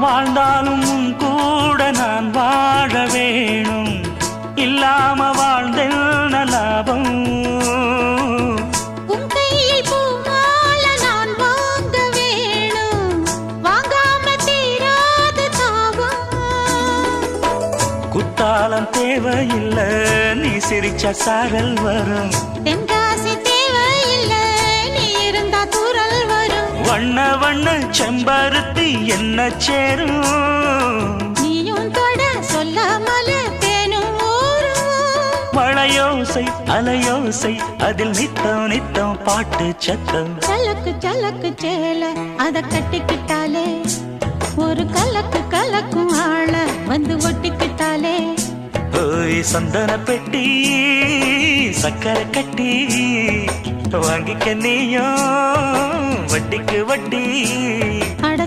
வாழ்ந்தாலும் உன் கூட நான் வாழ வேணும், இல்லாம வாழ்ந்தென்ன லாபம்? உன் கையில் பூமால நான் வாங்க வேணும், வாங்காம தீராத தாபம். குத்தாலம் தேவையில்லை, நீ சிரிச்ச சாரல் வரும். தென்காசி தேவையில்லை, நீ இருந்தா தூரல் வரும். வண்ண வண்ண செம்பருத்தி என்ன சேரும், நீயும் தொட சொல்லாமல தேனும் ஊரும். மழையோசை அலையோசை அதில் நித்தம் நித்தம் பாட்டு சத்தம். சலக்கு சலக்கு சேல அத கட்டிக்கிட்டாலே, ஒரு கலக்கு கலக்கும் ஆள வந்து ஒட்டிக்கிட்டாலே. ஓய் சந்தன பெட்டி சக்கரை கட்டி, வாங்கிக்க நீயும் வட்டிக்கு வட்டி. அட